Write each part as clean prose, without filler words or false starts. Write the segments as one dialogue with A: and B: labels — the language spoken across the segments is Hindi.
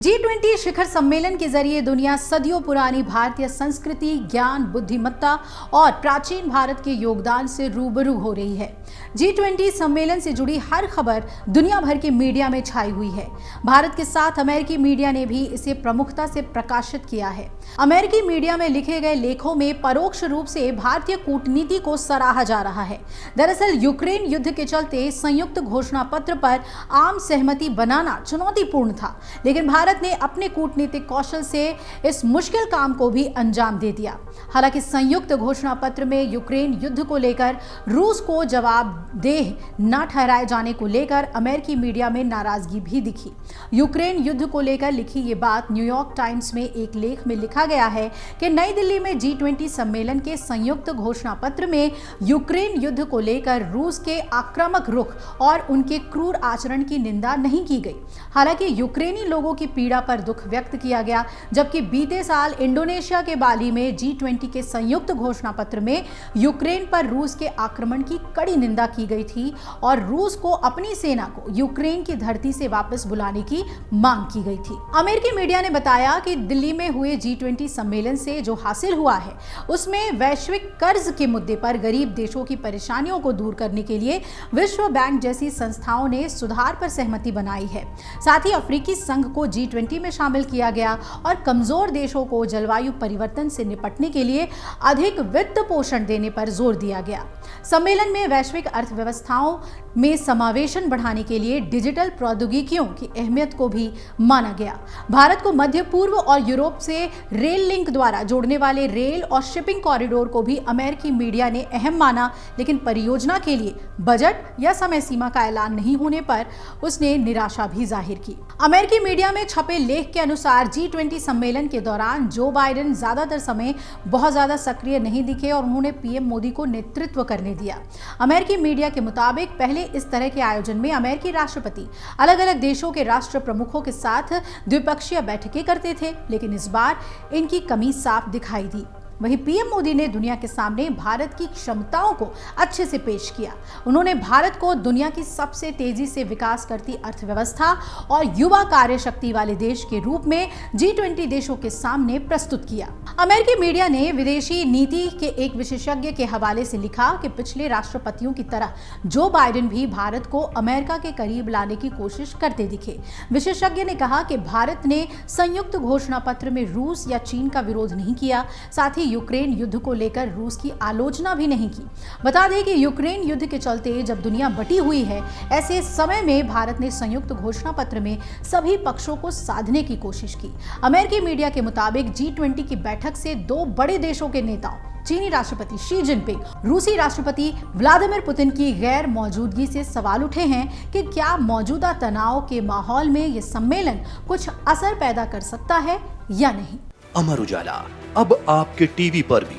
A: G20 शिखर सम्मेलन के जरिए दुनिया सदियों पुरानी भारतीय संस्कृति, ज्ञान, बुद्धिमत्ता और प्राचीन भारत के योगदान से रूबरू हो रही है। G20 सम्मेलन से जुड़ी हर खबर दुनिया भर के मीडिया में छाई हुई है। भारत के साथ अमेरिकी मीडिया ने भी इसे प्रमुखता से प्रकाशित किया है। अमेरिकी मीडिया में लिखे गए लेखों में परोक्ष रूप से भारतीय कूटनीति को सराहा जा रहा है। दरअसल यूक्रेन युद्ध के चलते संयुक्त घोषणा पत्र पर आम सहमति बनाना चुनौतीपूर्ण था, लेकिन भारत ने अपने कूटनीतिक कौशल से इस मुश्किल काम को भी अंजाम दे दिया। हालांकि संयुक्त घोषणा पत्र में यूक्रेन युद्ध को लेकर रूस को जवाबदेह न ठहराए जाने को लेकर अमेरिकी मीडिया में नाराजगी भी दिखी। यूक्रेन युद्ध को लेकर लिखी ये बात न्यूयॉर्क टाइम्स में एक लेख में लिखा गया है कि नई दिल्ली में G20 सम्मेलन के संयुक्त घोषणा पत्र में यूक्रेन युद्ध को लेकर रूस के आक्रामक रुख और उनके क्रूर आचरण की निंदा नहीं की गई। हालांकि यूक्रेनी लोगों की पीड़ा पर दुख व्यक्त किया गया, जबकि बीते साल इंडोनेशिया के बाली में G20 के संयुक्त घोषणा पत्र में यूक्रेन पर रूस के आक्रमण की कड़ी निंदा की गई थी और रूस को अपनी सेना को यूक्रेन की धरती से वापस बुलाने की मांग की गई थी। अमेरिकी मीडिया ने बताया कि दिल्ली में हुए G20 सम्मेलन से जो हासिल हुआ है उसमें वैश्विक कर्ज के मुद्दे पर गरीब देशों की परेशानियों को दूर करने के लिए विश्व बैंक जैसी संस्थाओं ने सुधार पर सहमति बनाई है। साथ ही अफ्रीकी संघ को G20 में शामिल किया गया और कमजोर देशों को जलवायु परिवर्तन से निपटने के लिए अधिक वित्त पोषण देने पर जोर दिया गया। सम्मेलन में वैश्विक अर्थव्यवस्थाओं में समावेशन बढ़ाने के लिए डिजिटल प्रौद्योगिकियों की अहमियत को भी माना गया। भारत को मध्य पूर्व और यूरोप से रेल लिंक द्वारा जोड़ने वाले रेल और शिपिंग कॉरिडोर को भी अमेरिकी मीडिया ने अहम माना, लेकिन परियोजना के लिए बजट या समय सीमा का ऐलान नहीं होने पर उसने निराशा भी जाहिर की। अमेरिकी मीडिया में छपे लेख के अनुसार G20 सम्मेलन के दौरान जो बाइडेन ज्यादातर समय बहुत ज्यादा सक्रिय नहीं दिखे और उन्होंने पीएम मोदी को नेतृत्व करने दिया। अमेरिकी मीडिया के मुताबिक पहले इस तरह के आयोजन में अमेरिकी राष्ट्रपति अलग अलग देशों के राष्ट्र प्रमुखों के साथ द्विपक्षीय बैठकें करते थे, लेकिन इस बार इनकी कमी साफ दिखाई दी। वहीं पीएम मोदी ने दुनिया के सामने भारत की क्षमताओं को अच्छे से पेश किया। उन्होंने भारत को दुनिया की सबसे तेजी से विकास करती अर्थव्यवस्था और युवा कार्य शक्ति वाले देश के रूप में G20 देशों के सामने प्रस्तुत किया। अमेरिकी मीडिया ने विदेशी नीति के एक विशेषज्ञ के हवाले से लिखा कि पिछले राष्ट्रपतियों की तरह जो बाइडेन भी भारत को अमेरिका के करीब लाने की कोशिश करते दिखे। विशेषज्ञ ने कहा कि भारत ने संयुक्त घोषणा पत्र में रूस या चीन का विरोध नहीं किया, साथ ही यूक्रेन युद्ध को लेकर रूस की आलोचना भी नहीं की। बता दें कि यूक्रेन युद्ध के चलते जब दुनिया बटी हुई है, ऐसे समय में भारत ने संयुक्त घोषणा पत्र में सभी पक्षों को साधने की कोशिश की। अमेरिकी मीडिया के मुताबिक G20 की बैठक से दो बड़े देशों के नेताओं चीनी राष्ट्रपति शी जिनपिंग, रूसी राष्ट्रपति व्लादिमीर पुतिन की गैर मौजूदगी से सवाल उठे हैं कि क्या मौजूदा तनाव के माहौल में यह सम्मेलन कुछ असर पैदा कर सकता है या नहीं।
B: अमर उजाला अब आपके टीवी पर भी।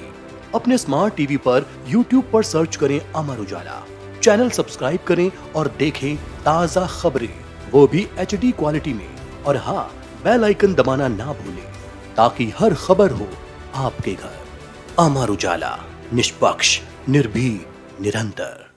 B: अपने स्मार्ट टीवी पर YouTube पर सर्च करें अमर उजाला, चैनल सब्सक्राइब करें और देखें ताजा खबरें, वो भी HD क्वालिटी में। और हाँ, बेल आइकन दबाना ना भूलें ताकि हर खबर हो आपके घर। अमर उजाला, निष्पक्ष, निर्भीक, निरंतर।